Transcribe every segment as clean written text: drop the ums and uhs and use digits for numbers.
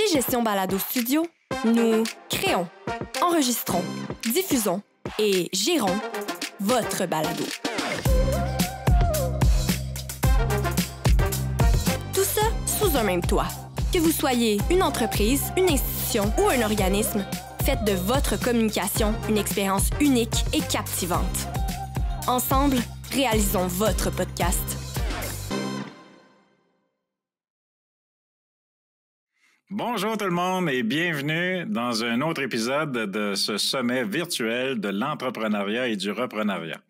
Chez Gestion Balado Studio, nous créons, enregistrons, diffusons et gérons votre balado. Tout ça sous un même toit. Que vous soyez une entreprise, une institution ou un organisme, faites de votre communication une expérience unique et captivante. Ensemble, réalisons votre podcast. Bonjour tout le monde et bienvenue dans un autre épisode de ce sommet virtuel de l'entrepreneuriat et du reprenariat.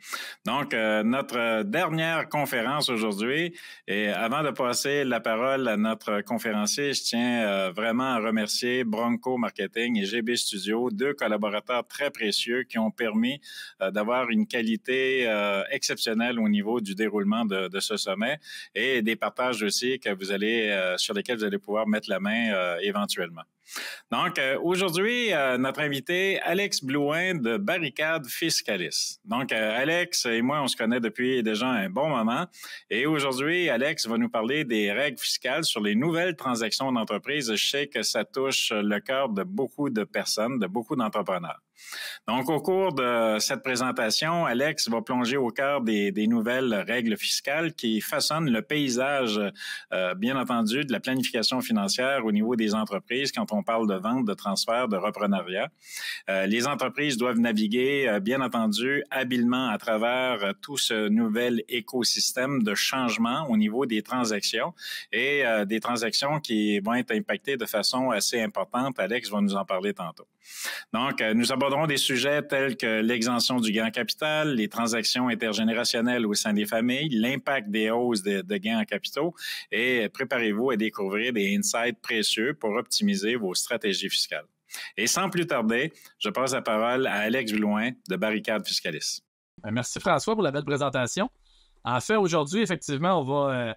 Donc, notre dernière conférence aujourd'hui, et avant de passer la parole à notre conférencier, je tiens vraiment à remercier Bronco Marketing et GB Studio, deux collaborateurs très précieux qui ont permis d'avoir une qualité exceptionnelle au niveau du déroulement de ce sommet et des partages aussi que vous allez, sur lesquels vous allez pouvoir mettre la main éventuellement. Donc, aujourd'hui, notre invité, Alex Blouin de Barricade Fiscalis. Donc, Alex et moi, on se connaît depuis déjà un bon moment. Et aujourd'hui, Alex va nous parler des règles fiscales sur les nouvelles transactions d'entreprise. Je sais que ça touche le cœur de beaucoup de personnes, de beaucoup d'entrepreneurs. Donc, au cours de cette présentation, Alex va plonger au cœur des nouvelles règles fiscales qui façonnent le paysage, bien entendu, de la planification financière au niveau des entreprises quand on parle de vente, de transfert, de reprenariat. Les entreprises doivent naviguer, bien entendu, habilement à travers tout ce nouvel écosystème de changement au niveau des transactions et des transactions qui vont être impactées de façon assez importante. Alex va nous en parler tantôt. Donc, nous aborderons des sujets tels que l'exemption du gain en capital, les transactions intergénérationnelles au sein des familles, l'impact des hausses de gains en capitaux et préparez-vous à découvrir des insights précieux pour optimiser vos stratégies fiscales. Et sans plus tarder, je passe la parole à Alex Blouin de Barricade Fiscalis. Merci François pour la belle présentation. En fait, aujourd'hui, effectivement,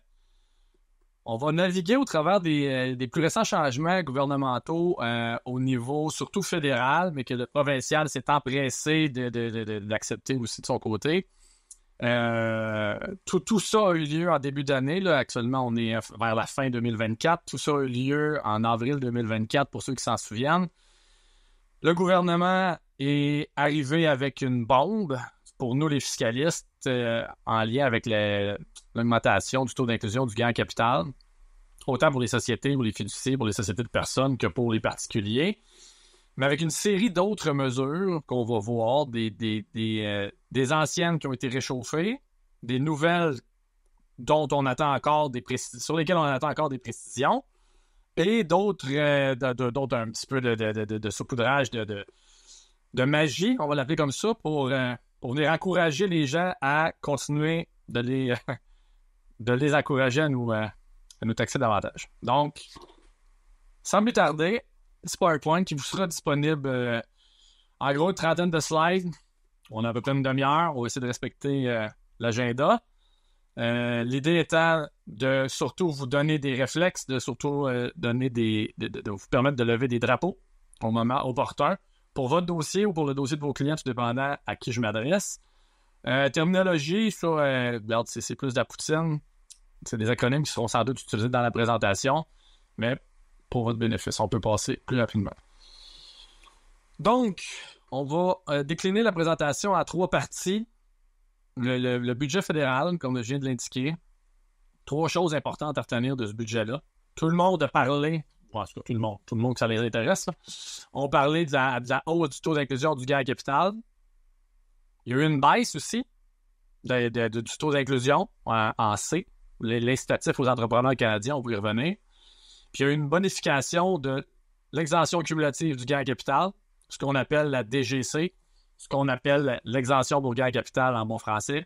on va naviguer au travers des plus récents changements gouvernementaux au niveau surtout fédéral, mais que le provincial s'est empressé d'accepter aussi de son côté. Tout ça a eu lieu en début d'année. Là. Actuellement, on est vers la fin 2024. Tout ça a eu lieu en avril 2024, pour ceux qui s'en souviennent. Le gouvernement est arrivé avec une bombe pour nous, les fiscalistes, en lien avec l'augmentation du taux d'inclusion du gain en capital, autant pour les sociétés, pour les fiduciaires, pour les sociétés de personnes que pour les particuliers, mais avec une série d'autres mesures qu'on va voir, des anciennes qui ont été réchauffées, des nouvelles dont on attend encore sur lesquelles on attend encore des précisions, et d'autres un petit peu de saupoudrage, de magie, on va l'appeler comme ça, pour venir encourager les gens à continuer de les encourager à nous taxer davantage. Donc, sans plus tarder, ce PowerPoint qui vous sera disponible en gros une trentaine de slides. On a à peu près une demi-heure. On va essayer de respecter l'agenda. L'idée étant de surtout vous donner des réflexes, de surtout de vous permettre de lever des drapeaux au moment opportun pour votre dossier ou pour le dossier de vos clients, tout dépendant à qui je m'adresse. Terminologie, ça, c'est plus de la poutine. C'est des acronymes qui seront sans doute utilisés dans la présentation, mais pour votre bénéfice, on peut passer plus rapidement. Donc, on va décliner la présentation en trois parties. Le budget fédéral, comme je viens de l'indiquer. Trois choses importantes à retenir de ce budget-là. Tout le monde a parlé, en tout cas tout le monde que ça les intéresse, là, ont parlé de la hausse du taux d'inclusion du gain en capital. Il y a eu une baisse aussi du taux d'inclusion en C, l'incitatif aux entrepreneurs canadiens, on va y revenir. Puis il y a eu une bonification de l'exemption cumulative du gain en capital, ce qu'on appelle la DGC, ce qu'on appelle l'exemption pour gain en capital en bon français.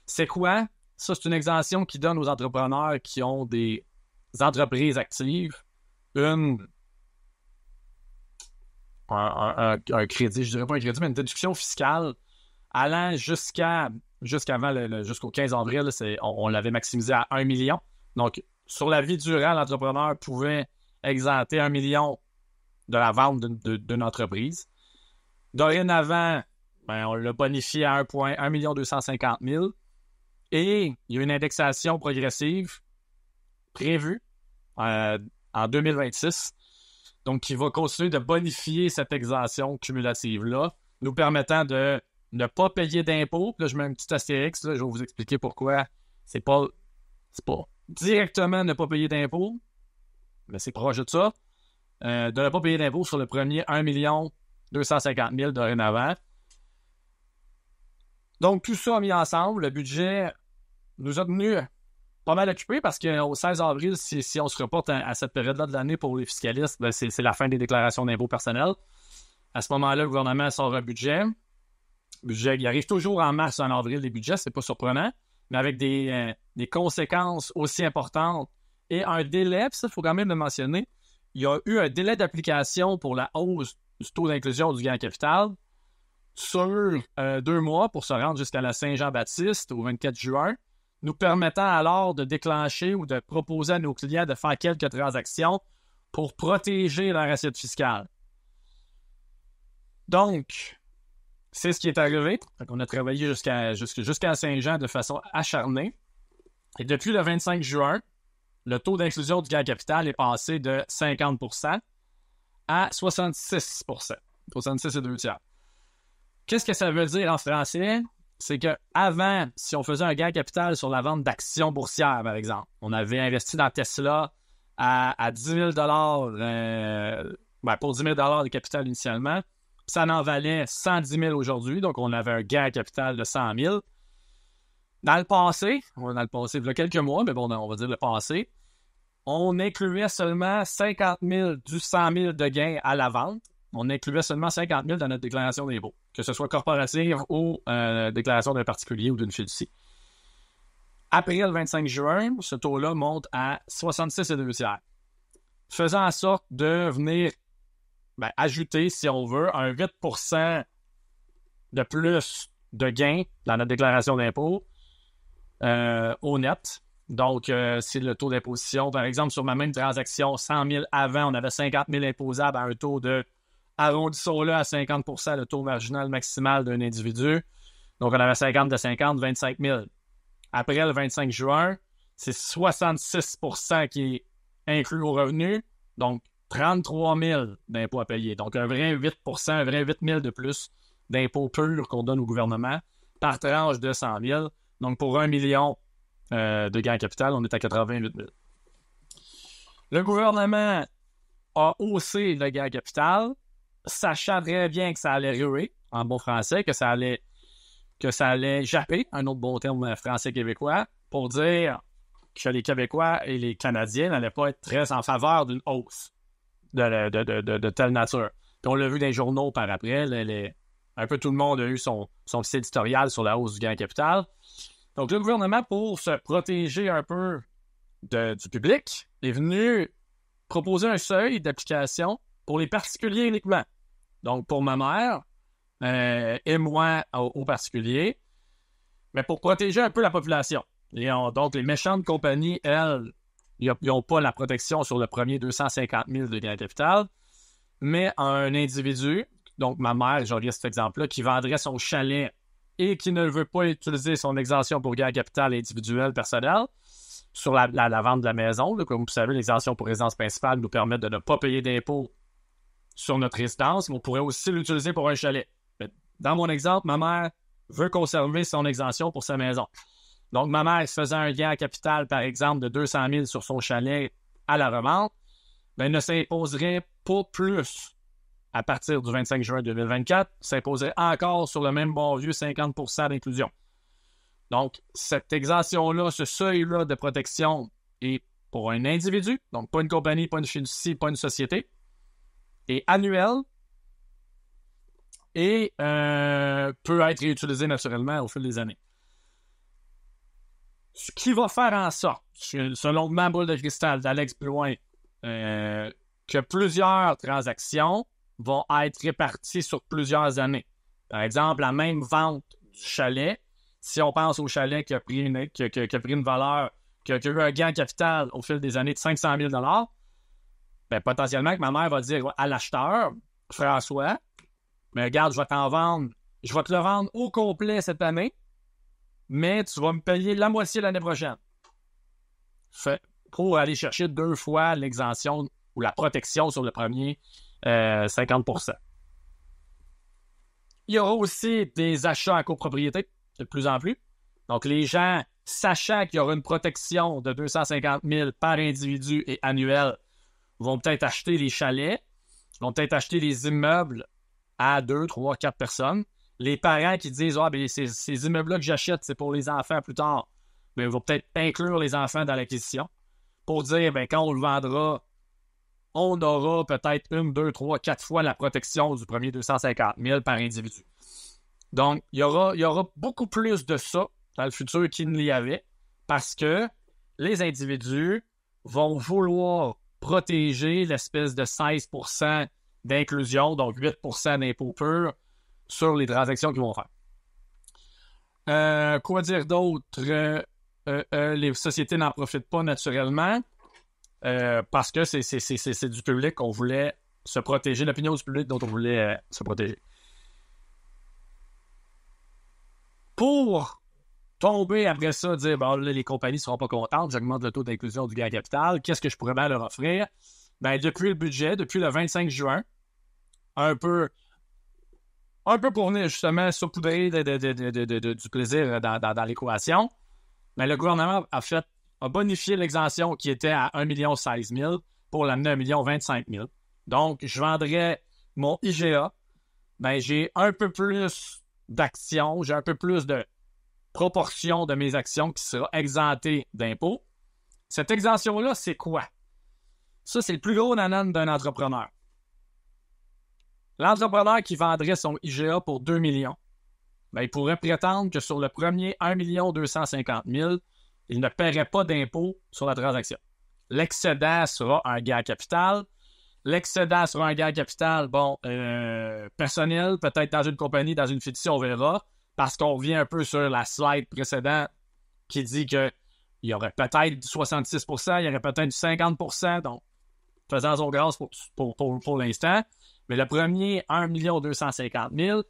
C'est quoi? Ça, c'est une exemption qui donne aux entrepreneurs qui ont des entreprises actives un crédit, je dirais pas un crédit, mais une déduction fiscale allant jusqu'au 15 avril, on l'avait maximisé à 1 million. Donc, sur la vie durant, l'entrepreneur pouvait exempter 1 million de la vente d'une entreprise. Dorénavant, on l'a bonifié à 1 250 000 et il y a une indexation progressive prévue en 2026 donc qui va continuer de bonifier cette exemption cumulative-là, nous permettant de ne pas payer d'impôts. Là, je mets un petit astérix, là, je vais vous expliquer pourquoi c'est pas directement ne pas payer d'impôts, mais c'est proche de ça. De ne pas payer d'impôts sur le premier 1 250 000 dorénavant. Donc, tout ça mis ensemble, le budget nous a tenu pas mal occupés parce qu'au 16 avril, si on se reporte à cette période-là de l'année pour les fiscalistes, ben c'est la fin des déclarations d'impôts personnels. À ce moment-là, le gouvernement sort un budget. Il arrive toujours en mars ou en avril, les budgets, c'est pas surprenant, mais avec des conséquences aussi importantes et un délai, puis ça, il faut quand même le mentionner, il y a eu un délai d'application pour la hausse du taux d'inclusion du gain en capital sur 2 mois pour se rendre jusqu'à la Saint-Jean-Baptiste au 24 juin, nous permettant alors de déclencher ou de proposer à nos clients de faire quelques transactions pour protéger leur assiette fiscale. Donc, c'est ce qui est arrivé. On a travaillé jusqu'à Saint-Jean de façon acharnée. Et depuis le 25 juin, le taux d'inclusion du gain en capital est passé de 50% à 66%. 66 et 2 tiers. Qu'est-ce que ça veut dire en français? C'est qu'avant, si on faisait un gain en capital sur la vente d'actions boursières, par exemple, on avait investi dans Tesla à 10 000 pour 10 000 de capital initialement, ça en valait 110 000 aujourd'hui, donc on avait un gain en capital de 100 000. Dans le passé, il y a quelques mois, mais bon, on va dire le passé, on incluait seulement 50 000 du 100 000 de gains à la vente. On incluait seulement 50 000 dans notre déclaration d'impôt, que ce soit corporative ou déclaration d'un particulier ou d'une fiducie. Après le 25 juin, ce taux-là monte à 66 et 2 tiers, faisant en sorte de venir ajouter, si on veut, un 8% de plus de gains dans notre déclaration d'impôt au net. Donc, c'est le taux d'imposition. Par exemple, sur ma même transaction, 100 000 avant, on avait 50 000 imposables à un taux de, arrondissons-le à 50%, le taux marginal maximal d'un individu. Donc, on avait 50 de 50, 25 000. Après le 25 juin, c'est 66% qui est inclus au revenu. Donc, 33 000 d'impôts à payer. Donc, un vrai 8%, un vrai 8 000 de plus d'impôts purs qu'on donne au gouvernement par tranche de 100 000. Donc, pour 1 million de gains en capital, on est à 88 000. Le gouvernement a haussé le gain en capital, sachant très bien que ça allait ruer, en bon français, que ça allait japper, un autre bon terme français-québécois, pour dire que les Québécois et les Canadiens n'allaient pas être très en faveur d'une hausse de telle nature. Puis on l'a vu dans les journaux par après, un peu tout le monde a eu son petit éditorial sur la hausse du gain en capital. Donc, le gouvernement, pour se protéger un peu du public, est venu proposer un seuil d'application pour les particuliers uniquement. Donc, pour ma mère et moi aux particuliers, mais pour protéger un peu la population. Donc, les méchantes compagnies, elles, ils n'ont pas la protection sur le premier 250 000 de gain en capital, mais un individu, donc ma mère, je reviens à cet exemple-là, qui vendrait son chalet et qui ne veut pas utiliser son exemption pour gain en capital individuel personnel sur la vente de la maison. Là, comme vous savez, l'exemption pour résidence principale nous permet de ne pas payer d'impôts sur notre résidence, mais on pourrait aussi l'utiliser pour un chalet. Mais dans mon exemple, ma mère veut conserver son exemption pour sa maison. Donc, ma mère faisant un gain en capital, par exemple, de 200 000 sur son chalet à la revente, ne s'imposerait pas plus à partir du 25 juin 2024, s'imposerait encore sur le même bon vieux 50% d'inclusion. Donc, cette exemption-là, ce seuil-là de protection est pour un individu, donc pas une compagnie, pas une fiducie, pas une société, est annuel et peut être réutilisé naturellement au fil des années. Ce qui va faire en sorte, selon ma boule de cristal d'Alex Blouin, que plusieurs transactions vont être réparties sur plusieurs années. Par exemple, la même vente du chalet, si on pense au chalet qui a pris une valeur, qui a eu un gain en capital au fil des années de 500 000 $, potentiellement que ma mère va dire à l'acheteur, François, mais regarde, je vais te le vendre au complet cette année, mais tu vas me payer la moitié l'année prochaine. Pour aller chercher 2 fois l'exemption ou la protection sur le premier 50%. Il y aura aussi des achats en copropriété de plus en plus. Donc, les gens, sachant qu'il y aura une protection de 250 000 par individu et annuel, vont peut-être acheter les chalets, vont peut-être acheter les immeubles à 2, 3, 4 personnes. Les parents qui disent « Ah, bien, ces immeubles-là que j'achète, c'est pour les enfants plus tard. » Bien, ils vont peut-être inclure les enfants dans l'acquisition pour dire, bien, quand on le vendra, on aura peut-être 1, 2, 3, 4 fois la protection du premier 250 000 par individu. Donc, il y aura beaucoup plus de ça dans le futur qu'il n'y avait parce que les individus vont vouloir protéger l'espèce de 16% d'inclusion, donc 8% d'impôt pur sur les transactions qu'ils vont faire. Quoi dire d'autre? Les sociétés n'en profitent pas naturellement parce que c'est du public qu'on voulait se protéger, l'opinion du public dont on voulait se protéger. Pour tomber après ça, dire bon, là, les compagnies ne seront pas contentes, j'augmente le taux d'inclusion du gain capital, qu'est-ce que je pourrais bien leur offrir? Ben, depuis le budget, depuis le 25 juin, un peu pour venir justement saupoudrer du plaisir dans l'équation, ben, le gouvernement a bonifié l'exemption qui était à 1 16 000 pour l'amener à 1 25 000. Donc, je vendrais mon IGA, ben, j'ai un peu plus d'actions, j'ai un peu plus de proportion de mes actions qui sera exemptée d'impôt. Cette exemption-là, c'est quoi? Ça, c'est le plus gros nanan d'un entrepreneur. L'entrepreneur qui vendrait son IGA pour 2 millions, ben, il pourrait prétendre que sur le premier 1 250 000, il ne paierait pas d'impôt sur la transaction. L'excédent sera un gain capital. L'excédent sera un gain capital, personnel, peut-être dans une compagnie, dans une fiducie, on verra, parce qu'on revient un peu sur la slide précédente qui dit qu'il y aurait peut-être du 66%, il y aurait peut-être du 50%, donc faisant son grâce pour l'instant. Mais le premier 1 250 000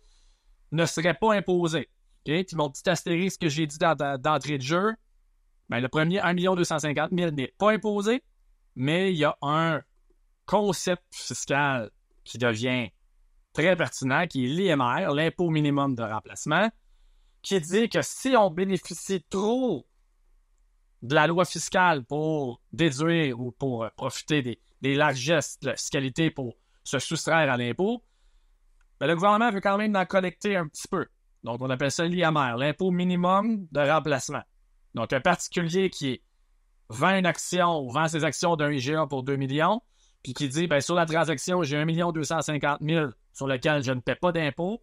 ne serait pas imposé. Okay? Puis mon petit astérisque que j'ai dit d'entrée de jeu, ben, le premier 1 250 000 n'est pas imposé, mais il y a un concept fiscal qui devient très pertinent, qui est l'IMR, l'impôt minimum de remplacement, qui dit que si on bénéficie trop de la loi fiscale pour déduire ou pour profiter des largesses de la fiscalité pour se soustraire à l'impôt, ben, le gouvernement veut quand même en collecter un petit peu. Donc, on appelle ça l'IMR, l'impôt minimum de remplacement. Donc, un particulier qui vend une action ou vend ses actions d'un IGA pour 2 millions, puis qui dit, ben, sur la transaction, j'ai 1 250 000 sur lequel je ne paie pas d'impôt,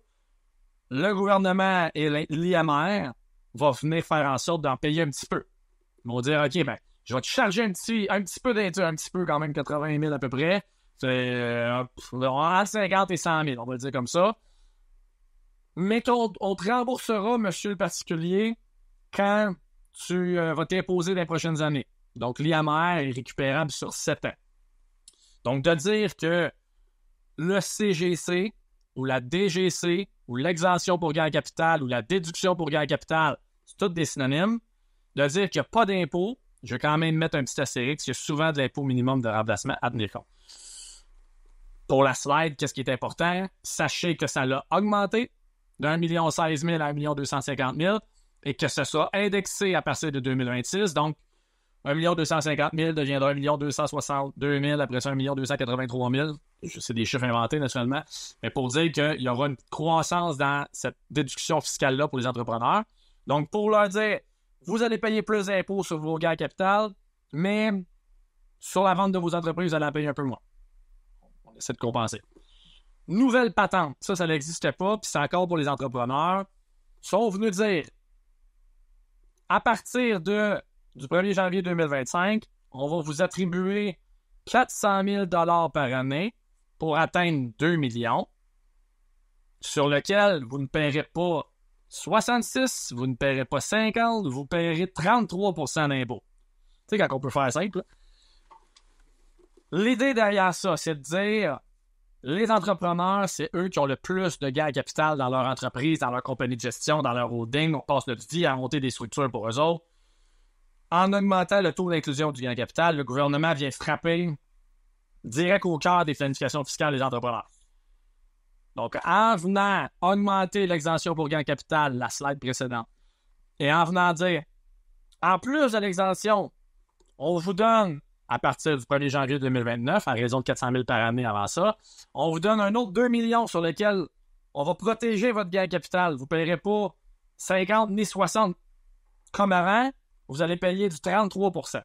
le gouvernement et l'IMR vont venir faire en sorte d'en payer un petit peu. Ils vont dire, OK, ben, je vais te charger un petit peu d'impôt, un petit peu quand même, 80 000 à peu près. C'est entre 50 et 100 000, on va le dire comme ça. Mais on te remboursera, monsieur le particulier, quand tu vas t'imposer dans les prochaines années. Donc, l'IMR est récupérable sur 7 ans. Donc, de dire que le CGC ou la DGC ou l'exemption pour gain capital ou la déduction pour gain capital, c'est tous des synonymes. De dire qu'il n'y a pas d'impôt, je vais quand même mettre un petit astérisque, il y a souvent de l'impôt minimum de remplacement à tenir compte. Pour la slide, qu'est-ce qui est important? Sachez que ça l'a augmenté d'1 16 000 à 1 250 000 et que ce sera indexé à partir de 2026. Donc, 1 250 000 deviendra 1 262 000, après ça 1 283 000. C'est des chiffres inventés, naturellement. Mais pour dire qu'il y aura une croissance dans cette déduction fiscale-là pour les entrepreneurs. Donc, pour leur dire, vous allez payer plus d'impôts sur vos gains capital, mais sur la vente de vos entreprises, vous allez en payer un peu moins. On essaie de compenser. Nouvelle patente. Ça n'existait pas, puis c'est encore pour les entrepreneurs. Ils sont venus dire, à partir du 1er janvier 2025, on va vous attribuer 400 000 $ par année pour atteindre 2 millions, sur lequel vous ne paierez pas 66, vous ne paierez pas 50, vous paierez 33% d'impôt. Tu sais, quand on peut faire simple. L'idée derrière ça, c'est de dire, les entrepreneurs, c'est eux qui ont le plus de gains capital dans leur entreprise, dans leur compagnie de gestion, dans leur holding. On passe notre vie à monter des structures pour eux autres. En augmentant le taux d'inclusion du gain capital, le gouvernement vient frapper direct au cœur des planifications fiscales des entrepreneurs. Donc, en venant augmenter l'exemption pour gain de capital, la slide précédente, et en venant dire, en plus de l'exemption, on vous donne, à partir du 1er janvier 2029, à raison de 400 000 par année avant ça, on vous donne un autre 2 millions sur lequel on va protéger votre gain de capital. Vous ne payerez pas 50 ni 60 comme avant, vous allez payer du 33 %.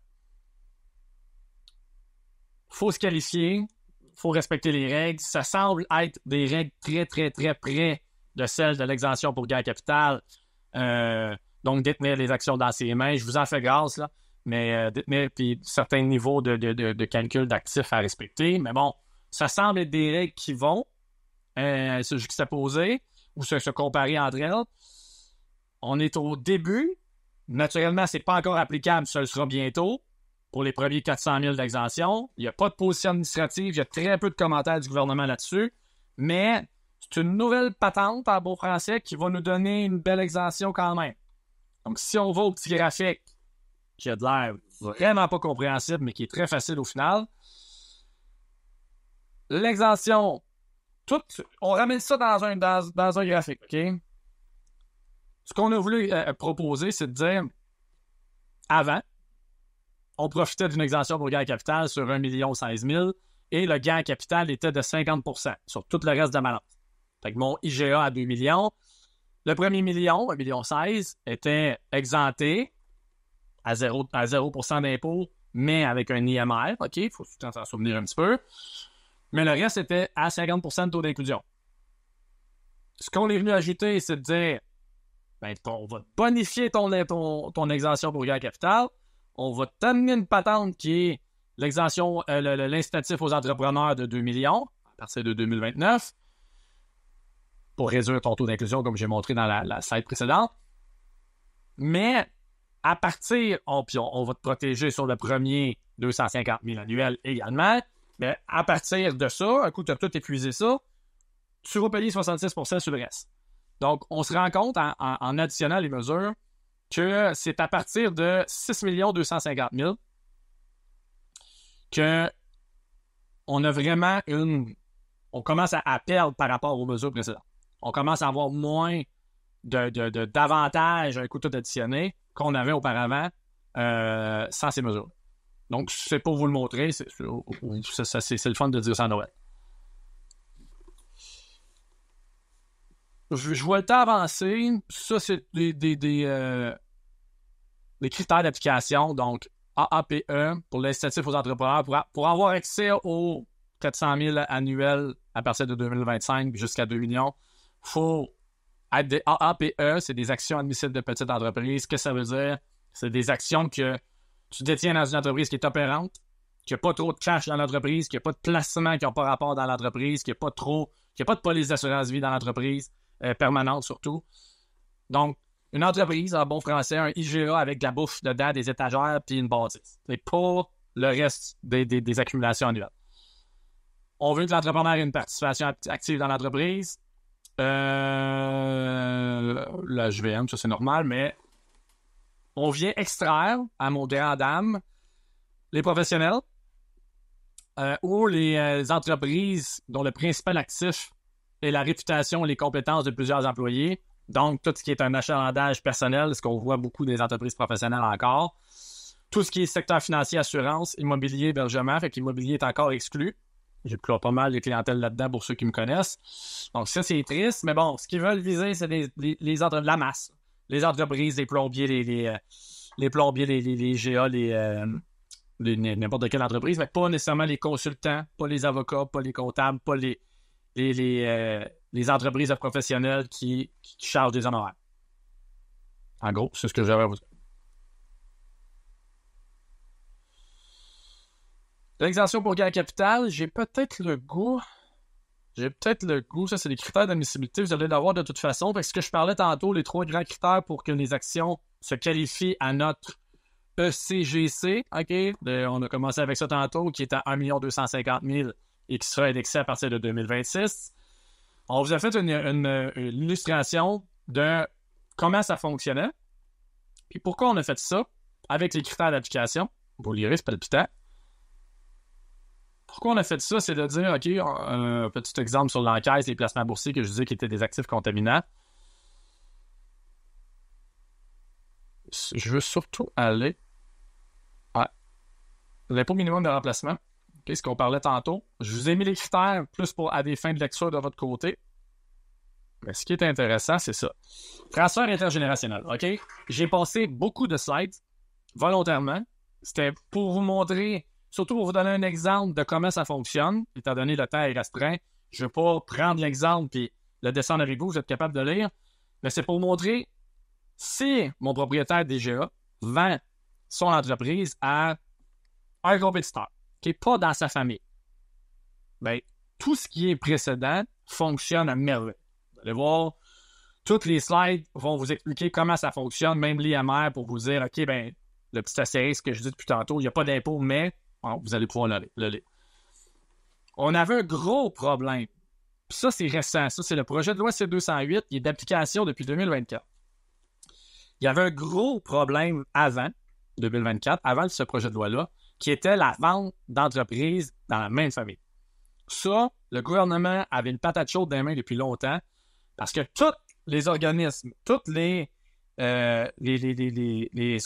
Il faut se qualifier, il faut respecter les règles. Ça semble être des règles très, très, très près de celles de l'exemption pour gain de capital. Donc, détenir les actions dans ses mains. Je vous en fais grâce, là. Mais détenir puis certains niveaux de calcul d'actifs à respecter. Mais bon, ça semble être des règles qui vont se juxtaposer ou se comparer entre elles. On est au début. Naturellement, ce n'est pas encore applicable, ça le sera bientôt. Pour les premiers 400 000 d'exemption. Il n'y a pas de position administrative. Il y a très peu de commentaires du gouvernement là-dessus. Mais c'est une nouvelle patente en bon français qui va nous donner une belle exemption quand même. Donc, si on va au petit graphique, qui a de l'air vraiment pas compréhensible, mais qui est très facile au final, l'exemption, on ramène ça dans un graphique, OK? Ce qu'on a voulu proposer, c'est de dire, avant, on profitait d'une exemption pour gain de capital sur 1 16 000 et le gain de capital était de 50 % sur tout le reste de ma balance. Fait que mon IGA à 2 millions, le premier million, 1,16 million, était exempté à 0 % d'impôt, mais avec un IMR, OK, il faut tout le temps s'en souvenir un petit peu. Mais le reste était à 50 % de taux d'inclusion. Ce qu'on est venu ajouter, c'est de dire, on va bonifier ton exemption pour gain de capital. On va t'amener une patente qui est l'exemption, l'incitatif aux entrepreneurs de 2 millions à partir de 2029 pour réduire ton taux d'inclusion comme j'ai montré dans la slide précédente. Mais à partir, on va te protéger sur le premier 250 000 annuels également. Mais à partir de ça, un coup tu as tout épuisé ça, tu vas payer 66 % sur le reste. Donc, on se rend compte en additionnant les mesures que c'est à partir de 6 250 000 qu'on a vraiment on commence à perdre par rapport aux mesures précédentes. On commence à avoir moins d'avantages à un coup tout additionné qu'on avait auparavant sans ces mesures. Donc, c'est pour vous le montrer. C'est le fun de dire ça à Noël. Je vois le temps avancer. Ça, c'est des critères d'application. Donc, AAPE pour l'incitatif aux entrepreneurs. Pour avoir accès aux 400 000 annuels à partir de 2025 jusqu'à 2 millions, il faut être des AAPE. C'est des actions admissibles de petites entreprises. Qu'est-ce que ça veut dire? C'est des actions que tu détiens dans une entreprise qui est opérante, qu'il n'y a pas trop de cash dans l'entreprise, qu'il n'y a pas de placements qui n'ont pas rapport dans l'entreprise, qu'il n'y a pas de police d'assurance vie dans l'entreprise. Permanente surtout. Donc, une entreprise, en bon français, un IGA avec de la bouffe dedans, des étagères puis une bâtisse. C'est pas le reste des accumulations annuelles. On veut que l'entrepreneur ait une participation active dans l'entreprise. La JVM, ça c'est normal, mais on vient extraire, à mon grand dame, les professionnels ou les entreprises dont le principal actif et la réputation et les compétences de plusieurs employés. Donc, tout ce qui est un achalandage personnel, ce qu'on voit beaucoup des entreprises professionnelles encore. Tout ce qui est secteur financier, assurance, immobilier, hébergement, fait que l'immobilier est encore exclu. J'ai pas mal de clientèle là-dedans pour ceux qui me connaissent. Donc, ça, c'est triste. Mais bon, ce qu'ils veulent viser, c'est la masse. Les entreprises, les plombiers, les plombiers, les GA, n'importe quelle entreprise, mais pas nécessairement les consultants, pas les avocats, pas les comptables, pas les entreprises de professionnels qui chargent des honoraires. En gros, c'est ce que j'avais à vous dire. L'exemption pour gain de capital, j'ai peut-être le goût, ça c'est les critères d'admissibilité, vous allez l'avoir de toute façon, parce que je parlais tantôt, les 3 grands critères pour que les actions se qualifient à notre ECGC, OK? On a commencé avec ça tantôt, qui est à 1 250 000 et qui sera indexé à partir de 2026. On vous a fait une illustration de comment ça fonctionnait. Puis pourquoi on a fait ça avec les critères d'application. Vous lirez, c'est palpitant. Pourquoi on a fait ça? C'est de dire, OK, un petit exemple sur l'encaisse, les placements boursiers que je disais qui étaient des actifs contaminants. Je veux surtout aller à l'impôt minimum de remplacement. Okay, ce qu'on parlait tantôt. Je vous ai mis les critères plus à des fins de lecture de votre côté. Mais ce qui est intéressant, c'est ça. Transfert intergénérationnel. OK? J'ai passé beaucoup de slides volontairement. C'était pour vous montrer, surtout pour vous donner un exemple de comment ça fonctionne. Étant donné le temps est restreint, je ne vais pas prendre l'exemple et le descendre avec vous. Vous êtes capable de lire. Mais c'est pour vous montrer si mon propriétaire DGA vend son entreprise à un compétiteur qui n'est pas dans sa famille. Bien, tout ce qui est précédent fonctionne à merveille. Vous allez voir, toutes les slides vont vous expliquer comment ça fonctionne, même l'IMR pour vous dire, OK, ben le petit astérisque que je dis depuis tantôt, il n'y a pas d'impôt, mais bon, vous allez pouvoir le lire. On avait un gros problème. Puis ça, c'est récent. Ça, c'est le projet de loi C-208 qui est d'application depuis 2024. Il y avait un gros problème avant 2024, avant ce projet de loi-là, qui était la vente d'entreprises dans la même famille. Ça, le gouvernement avait une patate chaude dans les mains depuis longtemps parce que tous les organismes, tous les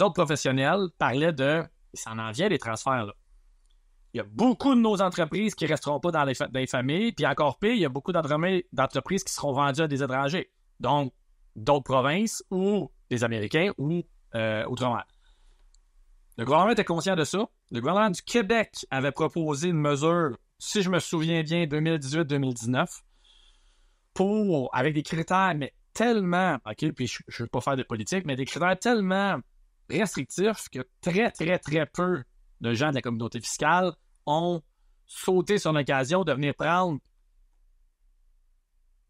autres professionnels parlaient de... Ça en vient des transferts, là. Il y a beaucoup de nos entreprises qui ne resteront pas dans les familles, puis encore pire, il y a beaucoup d'entreprises qui seront vendues à des étrangers, donc d'autres provinces ou des Américains ou outre-mer. Le gouvernement était conscient de ça. Le gouvernement du Québec avait proposé une mesure, si je me souviens bien, 2018-2019, avec des critères, mais tellement, OK, puis je ne veux pas faire de politique, mais des critères tellement restrictifs que très, très, très peu de gens de la communauté fiscale ont sauté sur l'occasion de venir prendre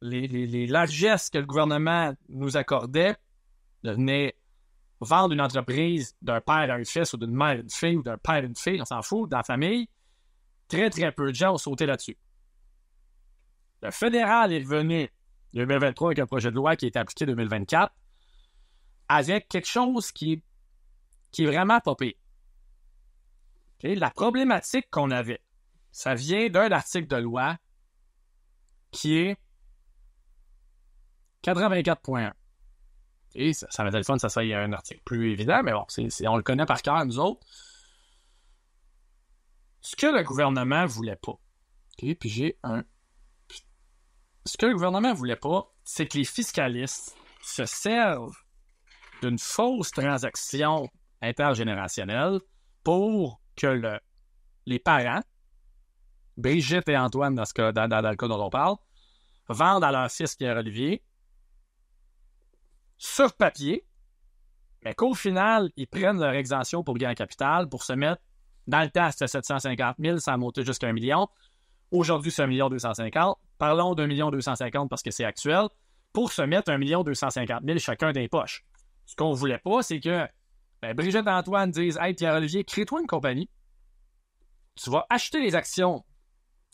les largesses que le gouvernement nous accordait, de venir vendre une entreprise d'un père à une fils ou d'une mère à une fille ou d'un père à une fille, on s'en fout, dans la famille. Très, très peu de gens ont sauté là-dessus. Le fédéral est revenu 2023 avec un projet de loi qui a été appliqué 2024 avec quelque chose qui est vraiment pas pire. Okay? La problématique qu'on avait, ça vient d'un article de loi qui est 84.1. Et ça m'est le fun, ça soit un article plus évident, mais bon, on le connaît par cœur, nous autres. Ce que le gouvernement voulait pas, okay, puis j'ai un... Ce que le gouvernement voulait pas, c'est que les fiscalistes se servent d'une fausse transaction intergénérationnelle pour que les parents, Brigitte et Antoine dans le cas dont on parle, vendent à leur fils Pierre-Olivier sur papier, mais qu'au final, ils prennent leur exemption pour gain en capital pour se mettre, dans le temps, c'était 750 000, ça a monté jusqu'à 1 million. Aujourd'hui, c'est 1 250 000. Parlons d'1 250 000 parce que c'est actuel, pour se mettre 1 250 000 chacun des poches. Ce qu'on ne voulait pas, c'est que Brigitte et Antoine disent « Hey, Pierre-Olivier, crée-toi une compagnie. Tu vas acheter les actions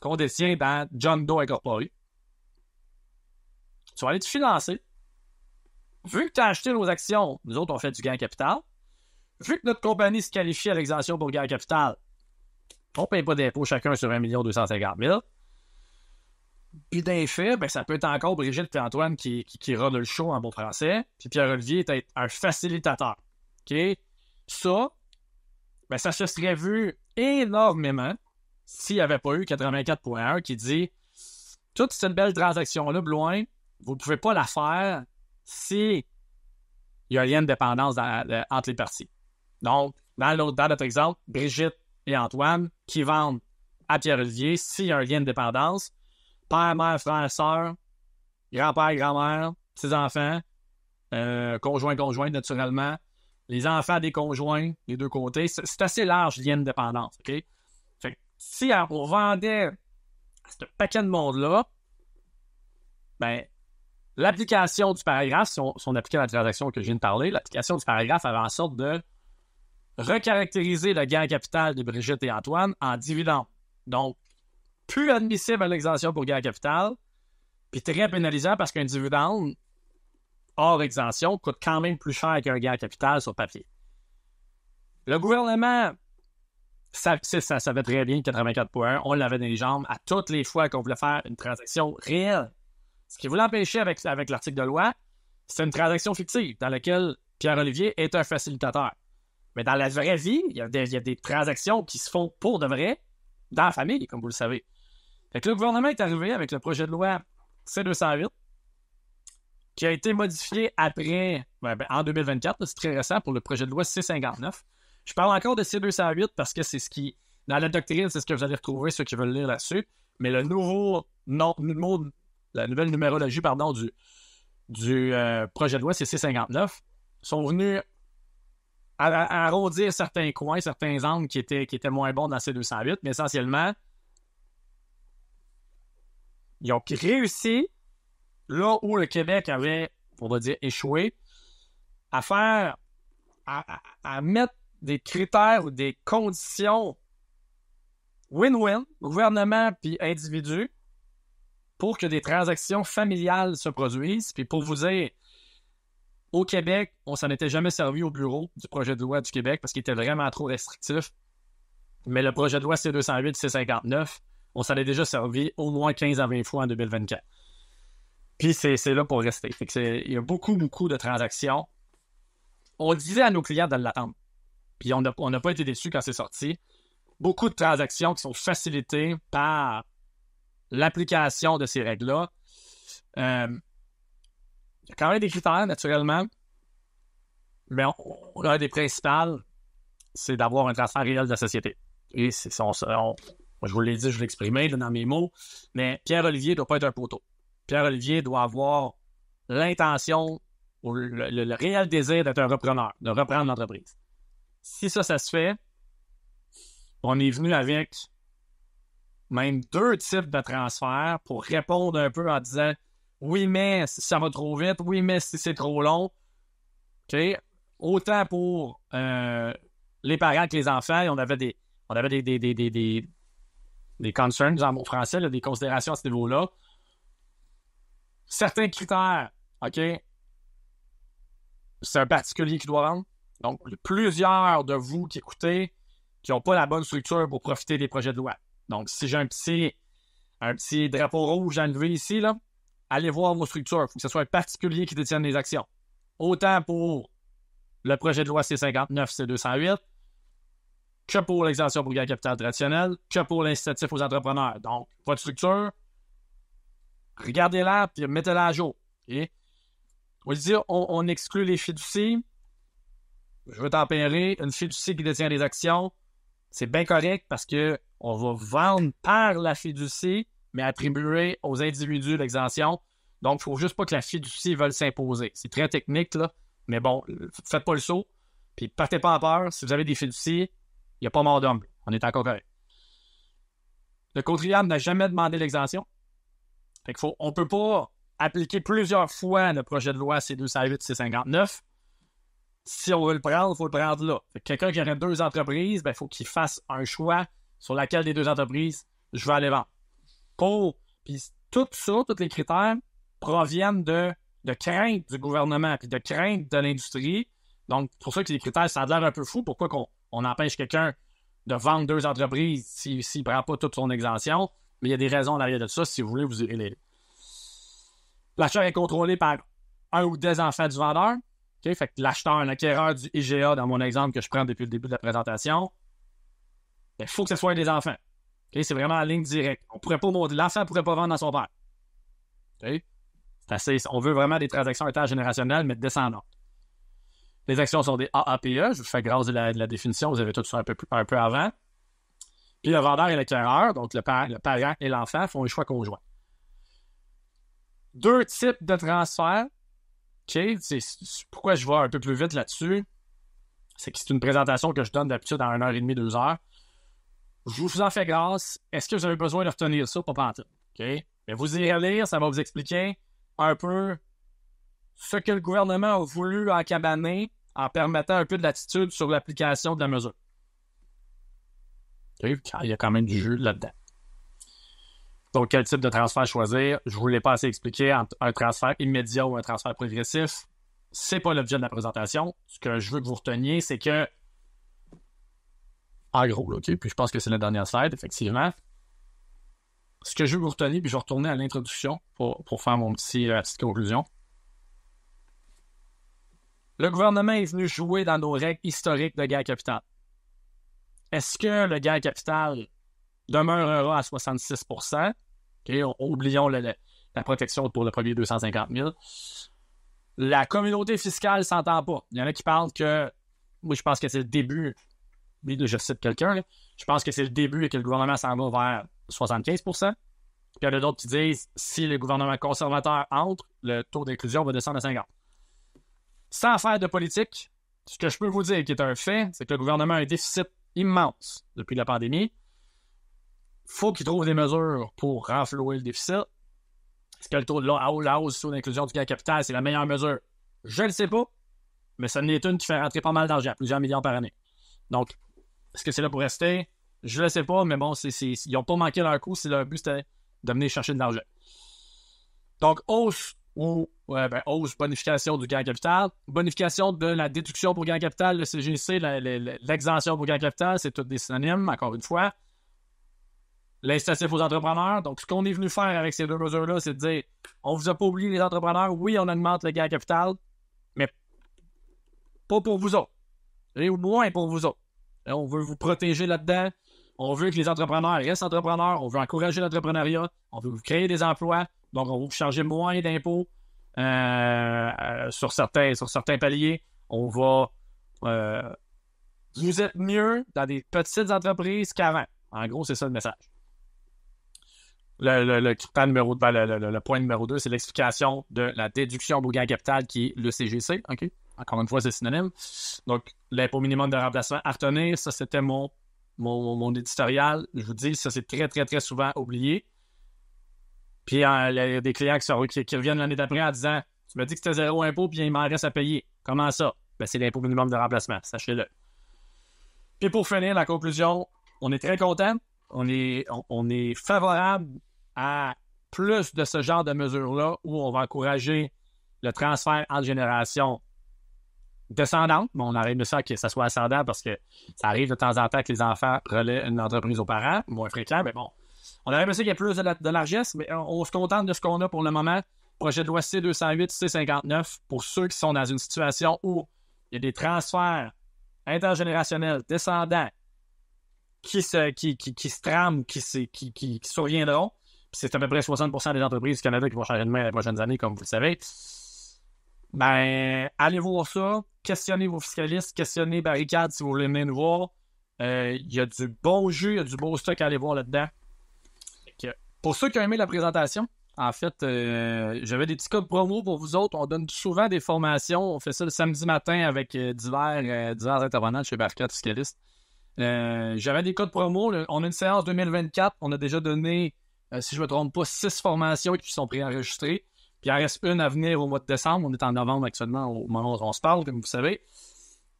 qu'on détient dans John Doe Incorporé. Tu vas aller te financer. Vu que tu as acheté nos actions, nous autres, on fait du gain en capital. Vu que notre compagnie se qualifie à l'exemption pour gain en capital, on ne paye pas d'impôt chacun sur 1 250 000. Et d'un fait, ça peut être encore Brigitte et Antoine qui rôdent le show en bon français, puis Pierre-Olivier est un facilitateur. OK? Ça, ça se serait vu énormément s'il n'y avait pas eu 84.1 qui dit « Toute cette belle transaction-là, Bloin, vous ne pouvez pas la faire s'il y a un lien de dépendance entre les parties. » Donc, dans notre exemple, Brigitte et Antoine qui vendent à Pierre-Olivier, s'il y a un lien de dépendance, père, mère, frère, sœur, grand-père, grand-mère, petits-enfants, conjoint, naturellement, les enfants des conjoints, les deux côtés, c'est assez large, lien de dépendance, OK? Fait que si on vendait ce paquet de monde-là, l'application du paragraphe, si on appliquait la transaction que je viens de parler, l'application du paragraphe avait en sorte de recaractériser le gain en capital de Brigitte et Antoine en dividende. Donc, plus admissible à l'exemption pour gain en capital, puis très pénalisant parce qu'un dividende hors exemption coûte quand même plus cher qu'un gain en capital sur papier. Le gouvernement ça savait très bien 84.1. On l'avait dans les jambes à toutes les fois qu'on voulait faire une transaction réelle. Ce qui voulait empêcher avec l'article de loi, c'est une transaction fictive dans laquelle Pierre-Olivier est un facilitateur. Mais dans la vraie vie, il y a des transactions qui se font pour de vrai dans la famille, comme vous le savez. Fait que le gouvernement est arrivé avec le projet de loi C-208 qui a été modifié après, en 2024, là, c'est très récent pour le projet de loi C-59. Je parle encore de C-208 parce que c'est ce qui, dans la doctrine, c'est ce que vous allez retrouver, ceux qui veulent lire là-dessus. Mais la nouvelle numérologie du projet de loi, c'est C-59, sont venus arrondir certains coins, certains angles qui étaient moins bons dans C-208, mais essentiellement, ils ont réussi, là où le Québec avait, on va dire, échoué, à mettre des critères ou des conditions win-win, gouvernement puis individu, pour que des transactions familiales se produisent. Puis pour vous dire, au Québec, on s'en était jamais servi au bureau du projet de loi du Québec parce qu'il était vraiment trop restrictif. Mais le projet de loi C-208, C-59, on s'en est déjà servi au moins 15 à 20 fois en 2024. Puis c'est là pour rester. Fait que il y a beaucoup, beaucoup de transactions. On disait à nos clients de l'attendre. Puis on n'a pas été déçus quand c'est sorti. Beaucoup de transactions qui sont facilitées par l'application de ces règles-là. Il y a quand même des critères, naturellement. Mais on a un des principales, c'est d'avoir un transfert réel de la société. Et je vous l'ai dit, je l'ai exprimé dans mes mots, mais Pierre-Olivier ne doit pas être un poteau. Pierre-Olivier doit avoir l'intention ou le réel désir d'être un repreneur, de reprendre l'entreprise. Si ça se fait, on est venu avec même 2 types de transferts pour répondre un peu en disant « Oui, mais si ça va trop vite. Oui, mais si c'est trop long. » OK? Autant pour les parents que les enfants, on avait des concerns en mot français, là, des considérations à ce niveau-là. Certains critères, OK? C'est un particulier qui doit vendre. Donc, plusieurs de vous qui écoutez qui n'ont pas la bonne structure pour profiter des projets de loi. Donc, si j'ai un petit drapeau rouge à lever ici, là, allez voir vos structures. Il faut que ce soit un particulier qui détienne les actions. Autant pour le projet de loi C-59, C-208, que pour l'exemption pour gain capital traditionnel, que pour l'incitatif aux entrepreneurs. Donc, votre structure, regardez-la et mettez-la à jour. Okay? On va dire, on exclut les fiducies. Je veux tempérer. Une fiducie qui détient des actions, c'est bien correct parce qu'on va vendre par la fiducie, mais attribuer aux individus l'exemption. Donc, il ne faut juste pas que la fiducie veuille s'imposer. C'est très technique, là. Mais bon, faites pas le saut. Puis partez pas en peur. Si vous avez des fiducies, il n'y a pas mort d'homme. On est encore correct. Le contribuable n'a jamais demandé l'exemption. Fait qu'on ne peut pas appliquer plusieurs fois le projet de loi C-208, C-59. Si on veut le prendre, il faut le prendre là. Fait que quelqu'un qui aurait 2 entreprises, il faut qu'il fasse un choix sur laquelle des 2 entreprises je vais aller vendre. Puis tout ça, tous les critères proviennent de crainte du gouvernement et de crainte de l'industrie. Donc, c'est pour ça que les critères, ça a l'air un peu fou. Pourquoi on empêche quelqu'un de vendre 2 entreprises s'il ne prend pas toute son exemption? Mais il y a des raisons en arrière de ça. Si vous voulez, vous irez les lire. L'achat est contrôlé par un ou des enfants du vendeur. Okay? Fait que l'acheteur, un acquéreur du IGA, dans mon exemple que je prends depuis le début de la présentation, il faut que ce soit des enfants. Okay? C'est vraiment en ligne directe. L'enfant ne pourrait pas vendre à son père. Okay? On veut vraiment des transactions intergénérationnelles, mais descendantes. Les actions sont des AAPE. Je vous fais grâce de la définition. Vous avez tout ça un peu avant. Puis le vendeur et l'acquéreur, donc le parent et l'enfant, font un choix conjoint. 2 types de transferts. Okay? C'est pourquoi je vais un peu plus vite là-dessus. C'est que c'est une présentation que je donne d'habitude en 1h30, 2 heures. Je vous en fais grâce. Est-ce que vous avez besoin de retenir ça? Pas pantoute. Okay? Mais vous irez lire, ça va vous expliquer un peu ce que le gouvernement a voulu encabaner en permettant un peu de latitude sur l'application de la mesure. Okay? Il y a quand même du jeu là-dedans. Donc, quel type de transfert choisir? Je ne vous l'ai pas assez expliqué. Entre un transfert immédiat ou un transfert progressif, c'est pas l'objet de la présentation. Ce que je veux que vous reteniez, c'est que En gros, là, OK? Puis je pense que c'est la dernière slide, effectivement. Ce que je veux vous retenir, puis je vais retourner à l'introduction pour faire ma petite conclusion. Le gouvernement est venu jouer dans nos règles historiques de guerre capitale. Est-ce que le gain capital demeurera à 66 %? Okay, oublions la protection pour le premier 250 000. La communauté fiscale ne s'entend pas. Il y en a qui parlent que... Moi, je pense que c'est le début. Je cite quelqu'un. Là, je pense que c'est le début et que le gouvernement s'en va vers 75 %. Puis il y en a d'autres qui disent si le gouvernement conservateur entre, le taux d'inclusion va descendre à 50. Sans faire de politique, ce que je peux vous dire qui est un fait, c'est que le gouvernement a un déficit immense depuis la pandémie. Il faut qu'il trouve des mesures pour renflouer le déficit. Est-ce que le taux de la hausse sur l'inclusion du gain capital, c'est la meilleure mesure? Je ne le sais pas, mais ça n'est une qui fait rentrer pas mal d'argent, plusieurs millions par année. Donc, est-ce que c'est là pour rester? Je ne le sais pas, mais bon, ils n'ont pas manqué leur coup si leur but c'était de venir chercher de l'argent. Donc, hausse, bonification du gain capital, bonification de la déduction pour gain capital, le CGC, l'exemption pour gain capital, c'est tous des synonymes, encore une fois. L'incitation aux entrepreneurs. Donc, ce qu'on est venu faire avec ces deux mesures-là, c'est de dire, on vous a pas oublié les entrepreneurs, oui, on augmente le gain capital, mais pas pour vous autres. Et au moins pour vous autres. On veut vous protéger là-dedans. On veut que les entrepreneurs restent entrepreneurs. On veut encourager l'entrepreneuriat. On veut vous créer des emplois. Donc, on va vous charger moins d'impôts sur certains paliers. On va... vous êtes mieux dans des petites entreprises qu'avant. En gros, c'est ça le message. Le point numéro 2, c'est l'explication de la déduction pour gain capital qui est le CGC. OK? Encore une fois, c'est synonyme. Donc, l'impôt minimum de remplacement à retenir, ça, c'était mon éditorial. Je vous dis, ça, c'est très, très, très souvent oublié. Puis, il y a des clients qui reviennent l'année d'après en disant « Tu m'as dit que c'était zéro impôt, puis il m'en reste à payer. » Comment ça? Ben, c'est l'impôt minimum de remplacement, sachez-le. Puis, pour finir, la conclusion, on est très content. On est favorable à plus de ce genre de mesures-là où on va encourager le transfert entre générations descendantes. Bon, on aurait aimé ça que ça soit ascendant parce que ça arrive de temps en temps que les enfants relaient une entreprise aux parents, moins fréquent, mais bon. On aurait aimé ça qu'il y ait plus de largesse, mais on se contente de ce qu'on a pour le moment. Projet de loi C-208, C-59, pour ceux qui sont dans une situation où il y a des transferts intergénérationnels descendants qui se trament, qui surviendront. Puis c'est à peu près 60% des entreprises du Canada qui vont changer de main dans les prochaines années, comme vous le savez. Ben, allez voir ça. Questionnez vos fiscalistes. Questionnez Barricade si vous voulez venir nous voir. Il y a du bon jus, il y a du beau stock à aller voir là-dedans. Pour ceux qui ont aimé la présentation, en fait, j'avais des petits codes promo pour vous autres. On donne souvent des formations. On fait ça le samedi matin avec divers intervenants chez Barricade Fiscaliste. J'avais des codes promo. On a une séance 2024. On a déjà donné, si je ne me trompe pas, 6 formations qui sont préenregistrées. Puis il en reste une à venir au mois de décembre. On est en novembre actuellement, au moment où on se parle, comme vous savez.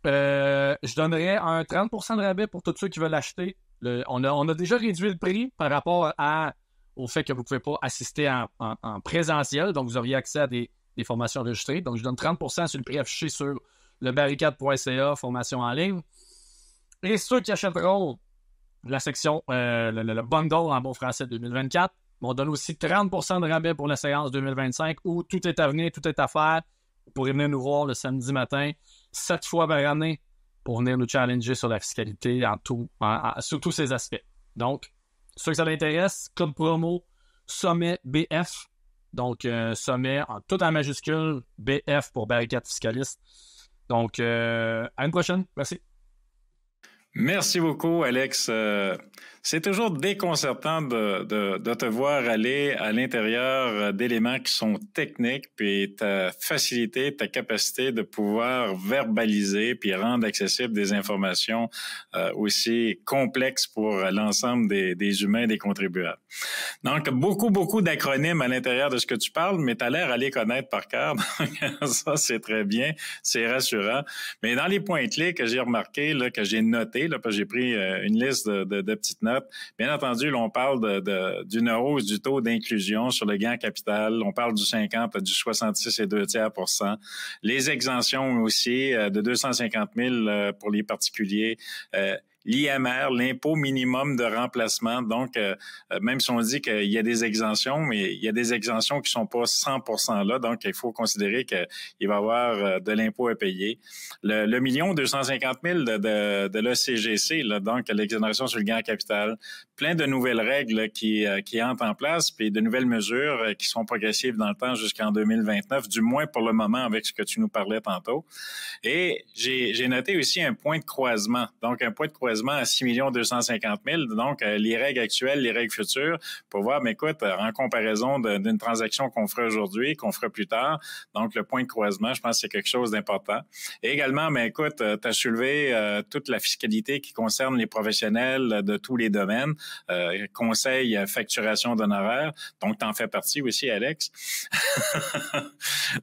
Je donnerais un 30% de rabais pour tous ceux qui veulent l'acheter. On a déjà réduit le prix par rapport au fait que vous ne pouvez pas assister en présentiel. Donc, vous auriez accès à des formations enregistrées. Donc, je donne 30% sur le prix affiché sur le barricade.ca, formation en ligne. Et ceux qui achèteront la section, le bundle en bon français 2024, on donne aussi 30% de rabais pour la séance 2025 où tout est à venir, tout est à faire. Vous pourrez venir nous voir le samedi matin, 7 fois par année, pour venir nous challenger sur la fiscalité sur tous ces aspects. Donc, ceux que ça l'intéresse, code promo Sommet BF. Donc, Sommet tout en majuscule, BF pour Barricade Fiscaliste. Donc, à une prochaine. Merci. Merci beaucoup, Alex. C'est toujours déconcertant de te voir aller à l'intérieur d'éléments qui sont techniques, puis ta facilité, ta capacité de pouvoir verbaliser puis rendre accessibles des informations aussi complexes pour l'ensemble des humains et des contribuables. Donc, beaucoup d'acronymes à l'intérieur de ce que tu parles, mais tu as l'air à les connaître par cœur. Donc, ça, c'est très bien, c'est rassurant. Mais dans les points clés que j'ai remarqués, là, que j'ai notés, là, parce que j'ai pris une liste de petites notes. Bien entendu, là, on parle d'une hausse du taux d'inclusion sur le gain capital. On parle du 50 à du 66,2%. Les exemptions aussi de 250 000 pour les particuliers. l'IMR, l'impôt minimum de remplacement. Donc, même si on dit qu'il y a des exemptions, mais il y a des exemptions qui sont pas 100% là. Donc, il faut considérer qu'il va y avoir de l'impôt à payer. Le 1 250 000 de l'ECGC, là, donc l'exonération sur le gain en capital, plein de nouvelles règles là, qui entrent en place, puis de nouvelles mesures qui sont progressives dans le temps jusqu'en 2029, du moins pour le moment avec ce que tu nous parlais tantôt. Et j'ai noté aussi un point de croisement, donc un point de croisement à 6 250 000, donc les règles actuelles, les règles futures, pour voir, mais écoute, en comparaison d'une transaction qu'on ferait aujourd'hui, qu'on fera plus tard, donc le point de croisement, je pense que c'est quelque chose d'important. Et également, mais écoute, tu as soulevé toute la fiscalité qui concerne les professionnels de tous les domaines, conseil, facturation d'honoraires, donc tu en fais partie aussi, Alex.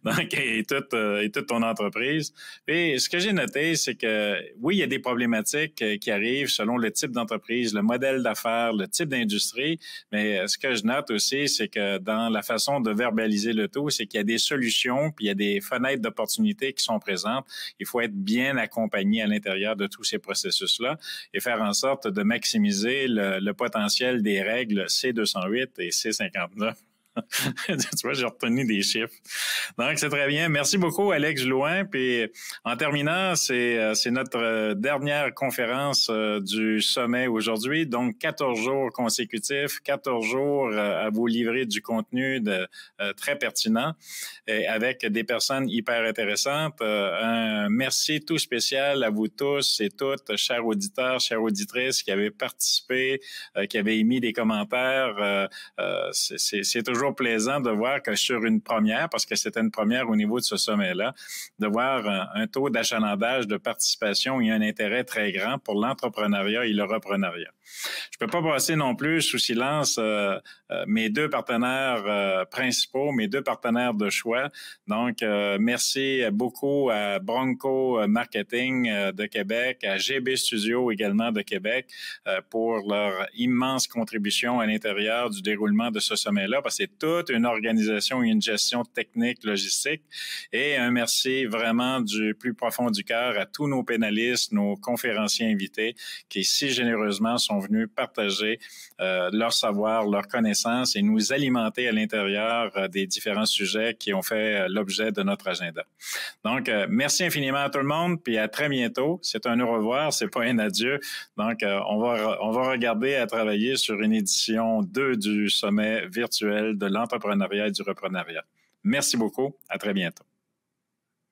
Donc, et toute ton entreprise. Et ce que j'ai noté, c'est que oui, il y a des problématiques qui arrivent selon le type d'entreprise, le modèle d'affaires, le type d'industrie, mais ce que je note aussi, c'est que dans la façon de verbaliser le tout, c'est qu'il y a des solutions, puis il y a des fenêtres d'opportunités qui sont présentes. Il faut être bien accompagné à l'intérieur de tous ces processus-là et faire en sorte de maximiser le potentiel des règles C208 et C59. Tu vois, j'ai retenu des chiffres. Donc, c'est très bien. Merci beaucoup, Alex Jouin. Puis, en terminant, c'est notre dernière conférence du sommet aujourd'hui. Donc, 14 jours consécutifs, 14 jours à vous livrer du contenu très pertinent et avec des personnes hyper intéressantes. Un merci tout spécial à vous tous et toutes, chers auditeurs, chères auditrices qui avez participé, qui avez émis des commentaires. C'est toujours plaisant de voir que sur une première, parce que c'était une première au niveau de ce sommet-là, de voir un taux d'achalandage, de participation et un intérêt très grand pour l'entrepreneuriat et le reprenariat. Je peux pas passer non plus sous silence mes deux partenaires principaux, mes deux partenaires de choix. Donc, merci beaucoup à Bronco Marketing de Québec, à GB Studio également de Québec pour leur immense contribution à l'intérieur du déroulement de ce sommet-là, parce que c'est toute une organisation et une gestion technique, logistique. Et un merci vraiment du plus profond du cœur à tous nos pénalistes, nos conférenciers invités qui si généreusement sont venus partager leur savoir, leur connaissance et nous alimenter à l'intérieur des différents sujets qui ont fait l'objet de notre agenda. Donc, merci infiniment à tout le monde, puis à très bientôt. C'est un au revoir, c'est pas un adieu. Donc, on va regarder à travailler sur une édition 2 du sommet virtuel de l'entrepreneuriat et du reprenariat. Merci beaucoup. À très bientôt.